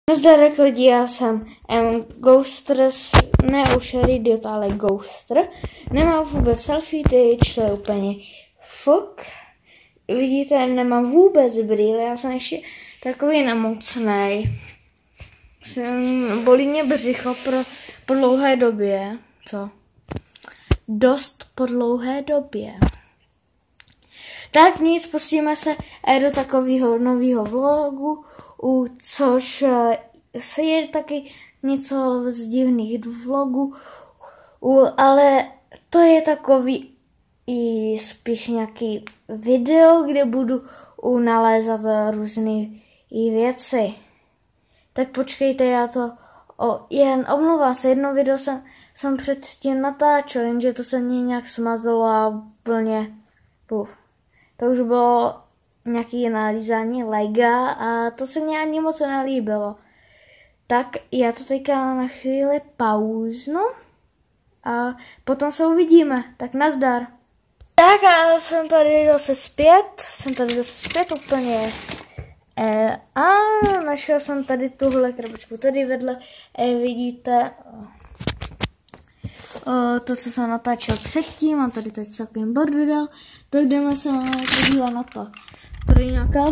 Nazdar lidi, já jsem Ghoster, ne už idiot, ale Ghoster. Nemám vůbec selfie, to je úplně fuk. Vidíte, nemám vůbec brýle, já jsem ještě takový nemocnej. Bolí mě břicho po dlouhé době. Co? Dost po dlouhé době. Tak nic, pustíme se do takového nového vlogu, což je taky něco z divných vlogů, ale to je takový i spíš nějaký video, kde budu nalézat různé věci. Tak počkejte, já to jen omlouvám se, jedno video jsem předtím natáčel, jenže to se mě nějak smazalo a úplně to už bylo nějaké nalízání lega a to se mě ani moc nelíbilo. Tak já to teďka na chvíli pauznu a potom se uvidíme. Tak nazdar. Tak a jsem tady zase zpět úplně. A našel jsem tady tuhle krabičku. Tady vedle vidíte to, co jsem natáčel předtím, a tady teď celkem bordel, tak jdeme se podívat na to. Tady je nějaká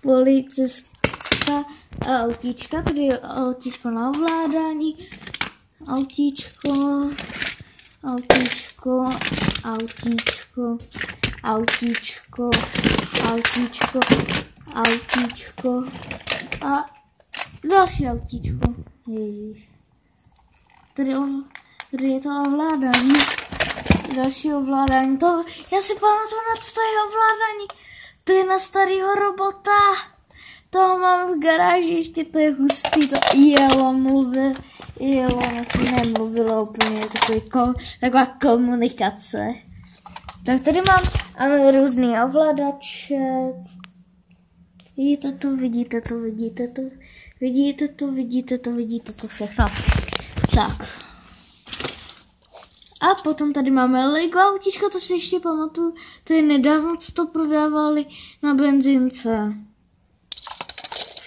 policista a autíčka, tady je autíčko na ovládání, autíčko a další autíčko. Ježíš. Tady je to ovládání. Další ovládání. Já si pamatuju, na co to je ovládání. To je na starého robota. To mám v garáži, ještě to je hustý. To nemluvilo úplně taková komunikace. Tak tady mám různý ovladače. Vidíte to všechno. Tak. A potom tady máme Lego autíčko, to si ještě pamatuju. To je nedávno, co to prodávali na benzince.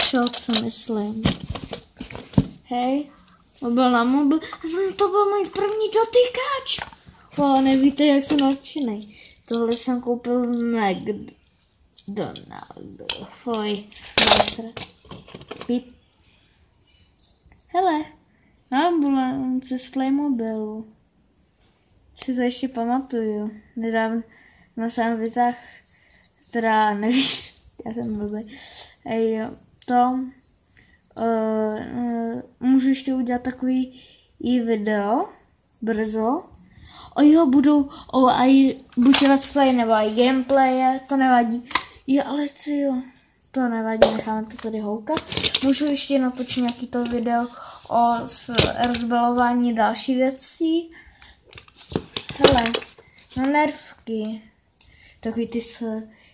Shot, si myslím. Hej. To byl na mobil. To byl můj první dotýkač. Nevíte, jak jsem nadšenej. Tohle jsem koupil v McDonaldu. Pip. Hele. Ambulance z Playmobilu. Si to ještě pamatuju. Nedávno jsem vytáhl, teda nevím, já jsem blbý. Můžu ještě udělat takový video, brzo. Buď let's play nebo i gameplay, to nevadí. Ale to nevadí, necháme to tady houkat. Můžu ještě natočit nějaký to video o rozbalování další věcí. Hele, na nervky. Takový ty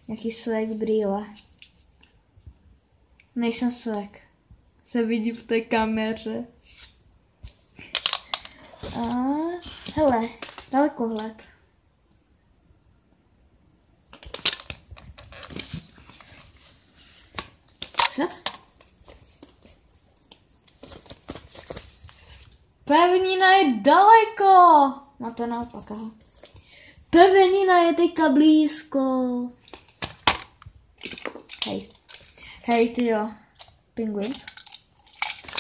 nějaký swag brýle. Nejsem swag. Se vidí v té kameře. A hele, dalekohled. Před? Pevnina je daleko. No to naopak, aha. Pevnina je teďka blízko. Hej, ty jo. Penguins.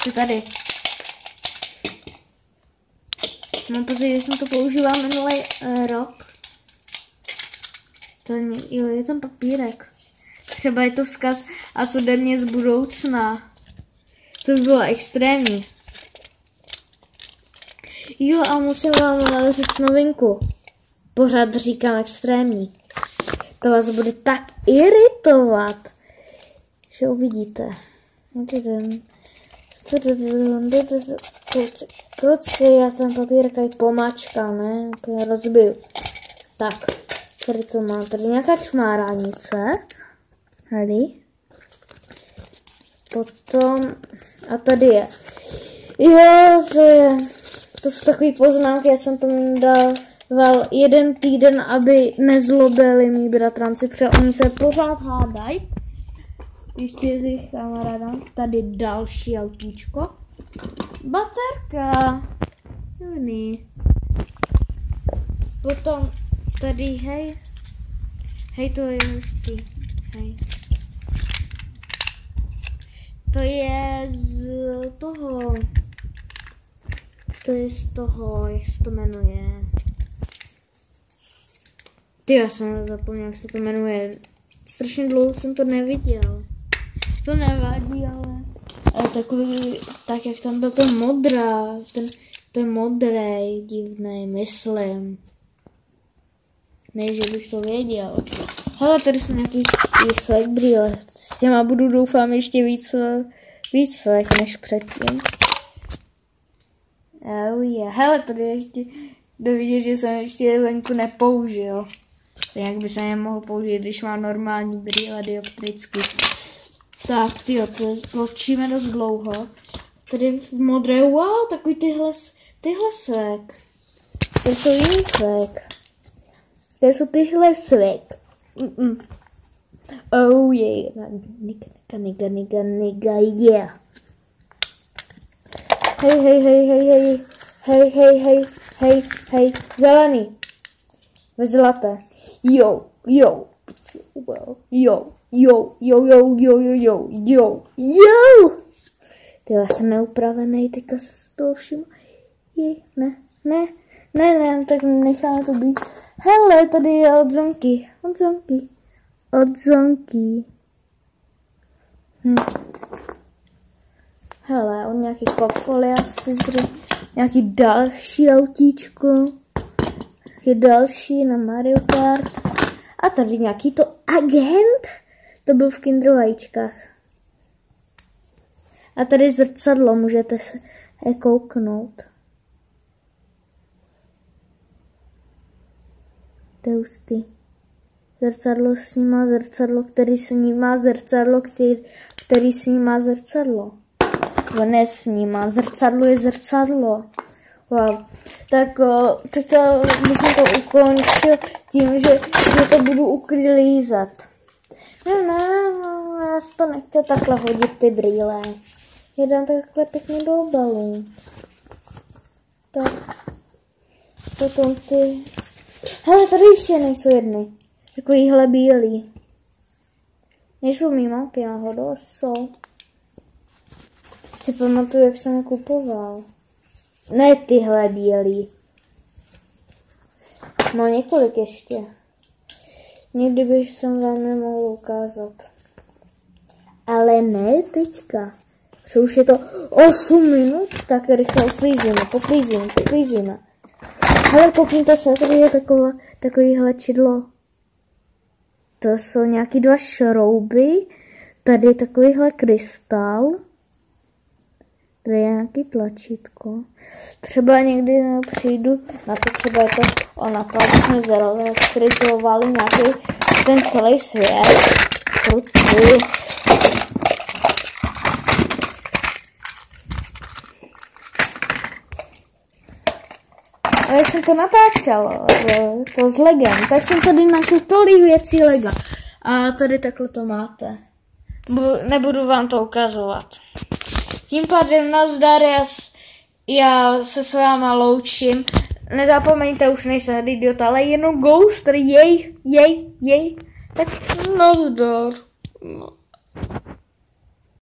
Ty tady. Mám pocit, že jsem to používal minulý rok. Je tam papírek. Třeba je to vzkaz a ode mě z budoucna. To by bylo extrémní. Jo, a musím vám říct novinku. Pořád říkám extrémní. To vás bude tak iritovat, že uvidíte. Kluci, já ten papírek aj pomáčkal, ne? Úplně rozbiju. Tak, tady to mám. Tady nějaká čmáranice. Tady. Potom, a tady je. Jo, to jsou takové poznámky, já jsem tam dával 1 týden, aby nezlobili mý bratranci, protože oni se pořád hádají. ještě z jejich kamaráda. Tady další autíčko. Baterka. Juni. Potom tady, hej. Hej, to je hustý. Hej. To je z toho. To je z toho, jak se to jmenuje. Ty, já jsem zapomněl, jak se to jmenuje. Strašně dlouho jsem to neviděl. To nevadí, ale takový, tak jak tam byl ten modrá, ten modrý, divný, myslím. Ne, že bych to věděl. Hele, tady jsou nějaký výslech brýle. S těma budu doufám ještě víc než předtím. Oh yeah. Hele, tady ještě dovidět, že jsem ještě venku nepoužil. Jak by se nemohl použít, když mám normální brýle dioptricky. Tak, tyjo, to točíme dost dlouho. Tady v modré, wow, takový tyhle svek. To jsou jiný svek. To jsou tyhle svek. Oh yeah. Niga, yeah. Hej, zelený. Ve zlaté. Jo. Ty, já jsem neupravený, teďka jsem se toho všiml. Ne, tak necháme to být. Hele, tady je od zonky. Hele, on nějaký kofoly asi nějaký další autíčko. Nějaký další na Mario Kart. A tady nějaký to agent. To byl v Kinder vajíčkách. A tady zrcadlo, můžete se kouknout. To je hustý. Zrcadlo snímá zrcadlo, který snímá zrcadlo, který snímá zrcadlo. On nesnímá, zrcadlo je zrcadlo. Wow. Tak teďka bych to ukončil tím, že to budu uklízet. No, já si to nechtěl takhle hodit ty brýle. Je dám takhle pěkně do obalu. Tak. Potom ty... Hele, tady ještě nejsou jedny. Takovýhle bílý. Nejsou mý malky náhodou, jsou. Si pamatuju, jak jsem je kupoval. Ne tyhle bílý. No několik ještě. Někdy bych jsem vám nemohl ukázat. Ale ne teďka. Protože už je to 8 minut, tak rychle poklízíme. Hele, koukněte se, tady je takovýhle čidlo. To jsou nějaký 2 šrouby. Tady je takovýhle krystal. Tady je nějaký tlačítko. Třeba někdy přijdu na to, třeba jako napadl jsme zelektrizovali nějaký ten celý svět. Kluci. A jak jsem to natáčel, to s legem, tak jsem tady našel tolik věcí lega. A tady takhle to máte. Nebudu vám to ukazovat. Tím pádem nazdar, já se s váma loučím. Nezapomeňte, už nejsem idiot, ale jenom ghoster, jej. Tak nazdar. No.